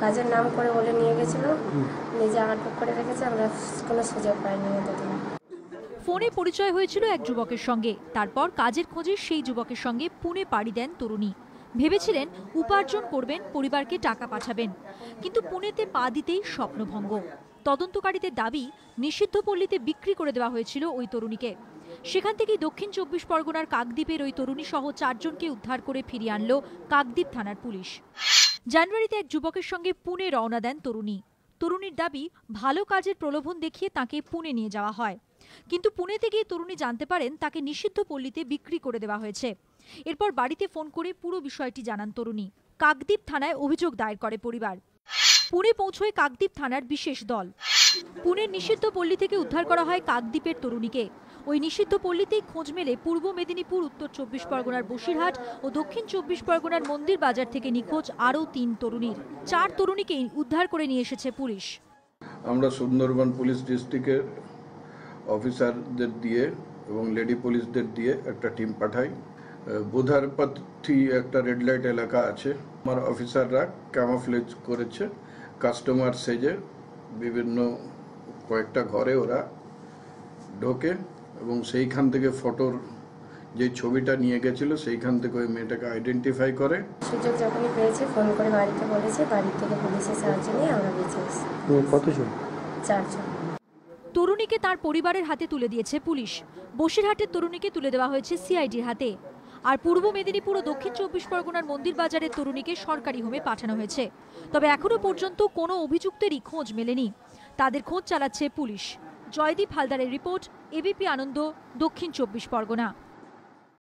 কাজের নাম করে বলে নিয়ে গেছিল, নিজে আটক করে রেখেছে, আমরা কোনো সুযোগ পাইনি এতদিন। ফোনে পরিচয় হয়েছিল এক যুবকের সঙ্গে, তারপর কাজের খোঁজে সেই যুবকের সঙ্গে পুনে পাড়ি দেন তরুণী। ভেবেছিলেন উপার্জন করবেন, পরিবারকে টাকা পাঠাবেন, কিন্তু পুনেতে পা দিতেই স্বপ্নভঙ্গ। তদন্তকারীদের দাবি, নিষিদ্ধ পল্লীতে বিক্রি করে দেওয়া হয়েছিল ওই তরুণীকে। সেখান থেকেই দক্ষিণ 24 পরগনার কাকদ্বীপের ওই তরুণী সহ 4 জনকে উদ্ধার করে ফিরিয়ে আনল কাকদ্বীপ থানার পুলিশ। জানুয়ারিতে এক যুবকের সঙ্গে পুনে রওনা দেন তরুণী। তরুণীর দাবি, ভালো কাজের প্রলোভন দেখিয়ে তাকে পুনে নিয়ে যাওয়া হয়, কিন্তু পুনেতে গিয়ে তরুণী জানতে পারেন তাকে নিষিদ্ধ পল্লীতে বিক্রি করে দেওয়া হয়েছে। এরপর বাড়িতে ফোন করে পুরো বিষয়টি জানান তরুণী। কাকদ্বীপ থানায় অভিযোগ দায়ের করে পরিবার। পুনে পৌঁছয় কাকদ্বীপ থানার বিশেষ দল। পুনের নিষিদ্ধ পল্লী থেকে উদ্ধার করা হয় কাকদ্বীপের তরুণীকে। ওই নিষিদ্ধ পল্লীতেই খোঁজ মেলে পূর্ব মেদিনীপুর, উত্তর 24 পরগনার বসিরহাট ও দক্ষিণ 24 পরগনার মন্দির বাজার থেকে নিখোঁজ আরও 3 তরুণীর। 4 তরুণীকেই উদ্ধার করে নিয়ে এসেছে পুলিশ। আমরা সুন্দরবন পুলিশ ডিস্ট্রিক্টের অফিসারদের দিয়ে এবং লেডি পুলিশদের দিয়ে একটা টিম পাঠাই। বুধারপথি একটা রেড লাইট এলাকা আছে, আমার অফিসাররা ক্যামোফ্লেজ করেছে, কাস্টমার সেজে বিভিন্ন কয়েকটা ঘরে ওরা ঢোকে এবং সেইখান থেকে ফটোর যে ছবিটা নিয়ে গেছিল সেইখান থেকে ওই মেয়েটাকে আইডেন্টিফাই করে। সুযোগ যখনই পেয়েছে ফোন করে বাড়িতে বলেছে, বাড়ি থেকে পুলিশের সাহায্য নিয়ে আমরা বেঁচে এসেছি। কতজন? 4 জন। তরুণীকে তার পরিবারের হাতে তুলে দিয়েছে পুলিশ। বসিরহাটের তরুণীকে তুলে দেওয়া হয়েছে সিআইডির হাতে। আর পূর্ব মেদিনীপুর ও দক্ষিণ 24 পরগনার মন্দির বাজারের তরুণীকে সরকারি হোমে পাঠানো হয়েছে। তবে এখনো পর্যন্ত কোনো অভিযুক্তেরই খোঁজ মেলেনি। তাদের খোঁজ চালাচ্ছে পুলিশ। জয়দীপ হালদারের রিপোর্ট, এবিপি আনন্দ, দক্ষিণ 24 পরগনা।